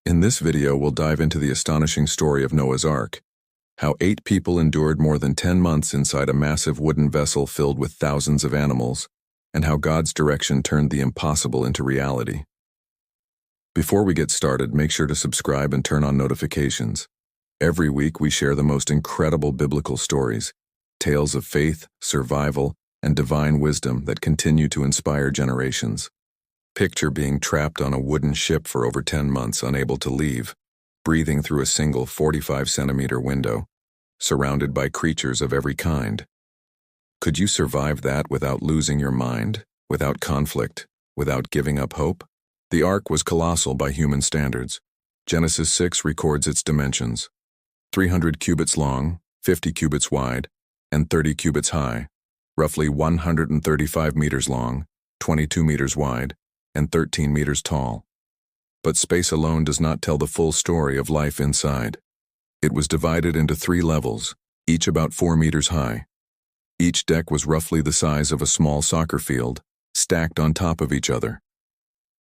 In this video, we'll dive into the astonishing story of Noah's Ark, how 8 people endured more than 10 months inside a massive wooden vessel filled with thousands of animals, and how God's direction turned the impossible into reality. Before we get started, make sure to subscribe and turn on notifications. Every week, we share the most incredible biblical stories, tales of faith, survival, and divine wisdom that continue to inspire generations. Picture being trapped on a wooden ship for over 10 months, unable to leave, breathing through a single 45-centimeter window, surrounded by creatures of every kind. Could you survive that without losing your mind, without conflict, without giving up hope? The ark was colossal by human standards. Genesis 6 records its dimensions: 300 cubits long, 50 cubits wide, and 30 cubits high, roughly 135 meters long, 22 meters wide, and 13 meters tall. But space alone does not tell the full story of life inside. It was divided into 3 levels, each about 4 meters high. Each deck was roughly the size of a small soccer field, stacked on top of each other.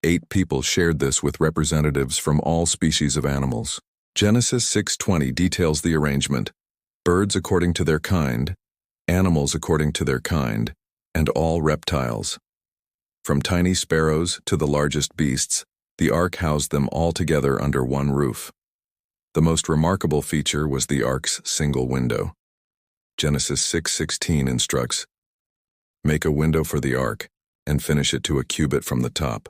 8 people shared this with representatives from all species of animals. Genesis 6:20 details the arrangement: birds according to their kind, animals according to their kind, and all reptiles. From tiny sparrows to the largest beasts, the ark housed them all together under one roof. The most remarkable feature was the ark's single window. Genesis 6:16 instructs, "Make a window for the ark, and finish it to a cubit from the top.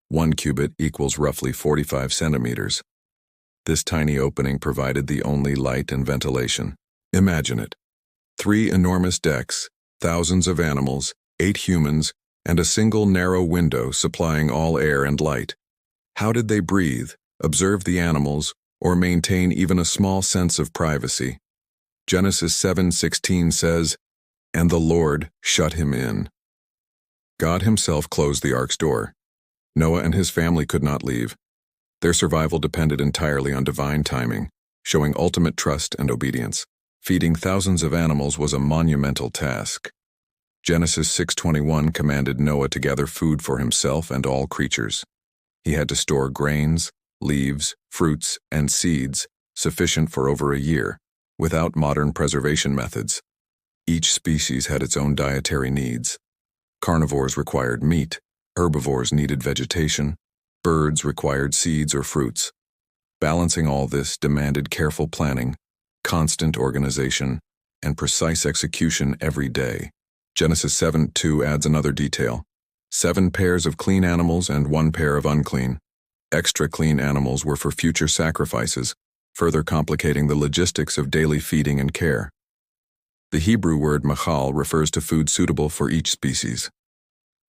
1 cubit equals roughly 45 centimeters. This tiny opening provided the only light and ventilation. Imagine it. 3 enormous decks, thousands of animals, 8 humans, and a single narrow window supplying all air and light. How did they breathe, observe the animals, or maintain even a small sense of privacy? Genesis 7:16 says, "And the Lord shut him in." God himself closed the ark's door. Noah and his family could not leave. Their survival depended entirely on divine timing, showing ultimate trust and obedience. Feeding thousands of animals was a monumental task. Genesis 6:21 commanded Noah to gather food for himself and all creatures. He had to store grains, leaves, fruits, and seeds sufficient for over a year, without modern preservation methods. Each species had its own dietary needs. Carnivores required meat, herbivores needed vegetation, birds required seeds or fruits. Balancing all this demanded careful planning, constant organization, and precise execution every day. Genesis 7:2 adds another detail: 7 pairs of clean animals and 1 pair of unclean. Extra clean animals were for future sacrifices, further complicating the logistics of daily feeding and care. The Hebrew word machal refers to food suitable for each species.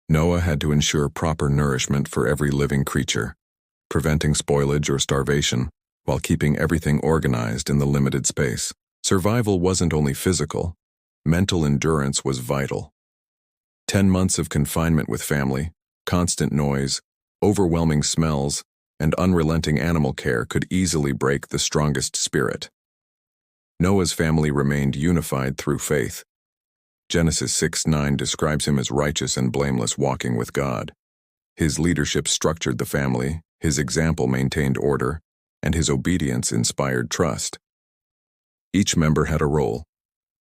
Noah had to ensure proper nourishment for every living creature, preventing spoilage or starvation, while keeping everything organized in the limited space. Survival wasn't only physical. Mental endurance was vital. 10 months of confinement with family, constant noise, overwhelming smells, and unrelenting animal care could easily break the strongest spirit. Noah's family remained unified through faith. Genesis 6:9 describes him as righteous and blameless, walking with God. His leadership structured the family, his example maintained order, and his obedience inspired trust. Each member had a role.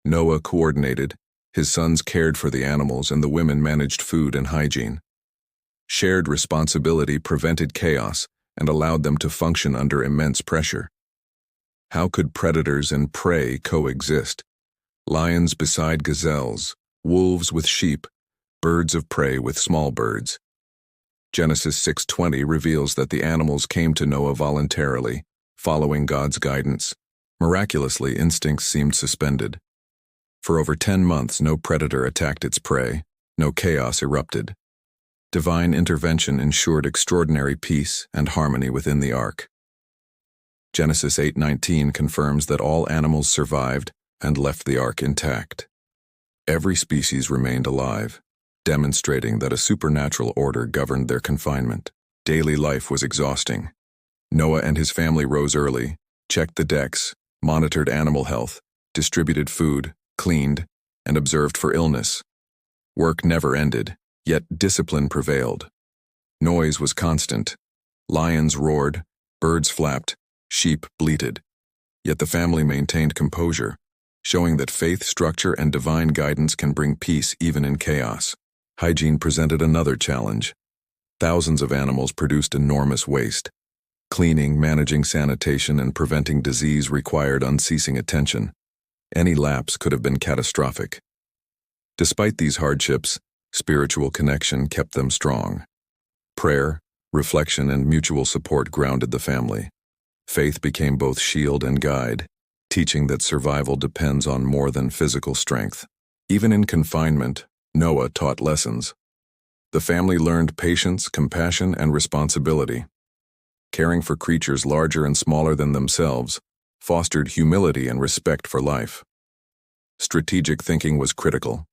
Noah coordinated, his sons cared for the animals, and the women managed food and hygiene. Shared responsibility prevented chaos and allowed them to function under immense pressure. How could predators and prey coexist? Lions beside gazelles, wolves with sheep, birds of prey with small birds. Genesis 6:20 reveals that the animals came to Noah voluntarily, following God's guidance. Miraculously, instincts seemed suspended. For over 10 months, no predator attacked its prey, no chaos erupted. Divine intervention ensured extraordinary peace and harmony within the ark. Genesis 8:19 confirms that all animals survived and left the ark intact. Every species remained alive, demonstrating that a supernatural order governed their confinement. Daily life was exhausting. Noah and his family rose early, checked the decks, monitored animal health, distributed food, cleaned, and observed for illness. Work never ended, yet discipline prevailed. Noise was constant. Lions roared, Birds flapped, sheep bleated. Yet the family maintained composure, showing that faith, structure, and divine guidance can bring peace even in chaos. Hygiene presented another challenge. Thousands of animals produced enormous waste. Cleaning, managing sanitation, and preventing disease required unceasing attention. Any lapse could have been catastrophic. Despite these hardships, spiritual connection kept them strong. Prayer, reflection, and mutual support grounded the family. Faith became both shield and guide, teaching that survival depends on more than physical strength. Even in confinement, Noah taught lessons. The family learned patience, compassion, and responsibility. Caring for creatures larger and smaller than themselves fostered humility and respect for life. Strategic thinking was critical.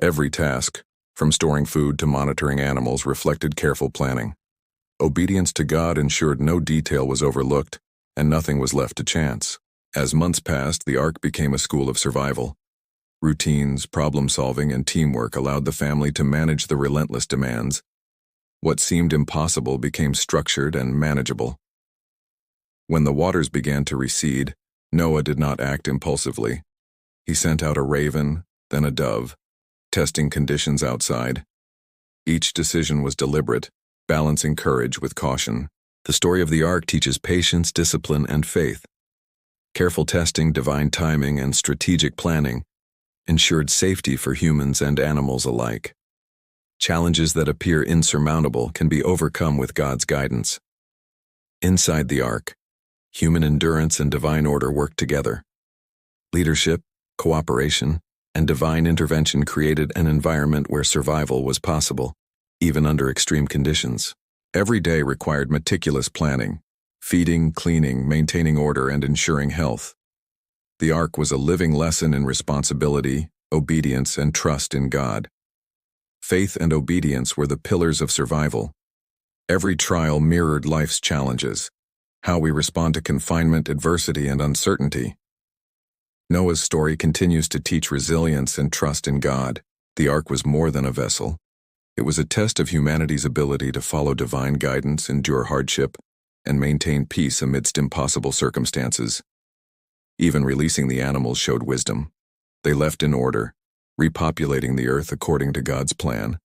Every task, from storing food to monitoring animals, reflected careful planning. Obedience to God ensured no detail was overlooked, and nothing was left to chance. As months passed, the Ark became a school of survival. Routines, problem-solving, and teamwork allowed the family to manage the relentless demands. What seemed impossible became structured and manageable. When the waters began to recede, Noah did not act impulsively. He sent out a raven, then a dove, testing conditions outside. Each decision was deliberate, balancing courage with caution. The story of the Ark teaches patience, discipline, and faith. Careful testing, divine timing, and strategic planning ensured safety for humans and animals alike. Challenges that appear insurmountable can be overcome with God's guidance. Inside the Ark, human endurance and divine order worked together. Leadership, cooperation, and divine intervention created an environment where survival was possible, even under extreme conditions. Every day required meticulous planning, feeding, cleaning, maintaining order, and ensuring health. The Ark was a living lesson in responsibility, obedience, and trust in God. Faith and obedience were the pillars of survival. Every trial mirrored life's challenges, how we respond to confinement, adversity, and uncertainty. Noah's story continues to teach resilience and trust in God. The Ark was more than a vessel. It was a test of humanity's ability to follow divine guidance, endure hardship, and maintain peace amidst impossible circumstances. Even releasing the animals showed wisdom. They left in order, repopulating the earth according to God's plan.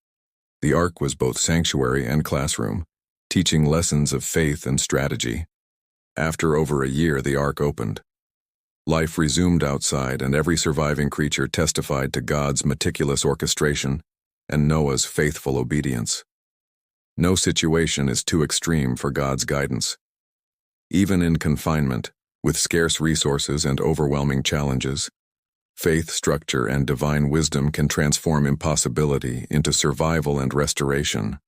The Ark was both sanctuary and classroom, teaching lessons of faith and strategy. After over a year, the Ark opened. Life resumed outside, and every surviving creature testified to God's meticulous orchestration and Noah's faithful obedience. No situation is too extreme for God's guidance. Even in confinement, with scarce resources and overwhelming challenges, faith, structure, and divine wisdom can transform impossibility into survival and restoration.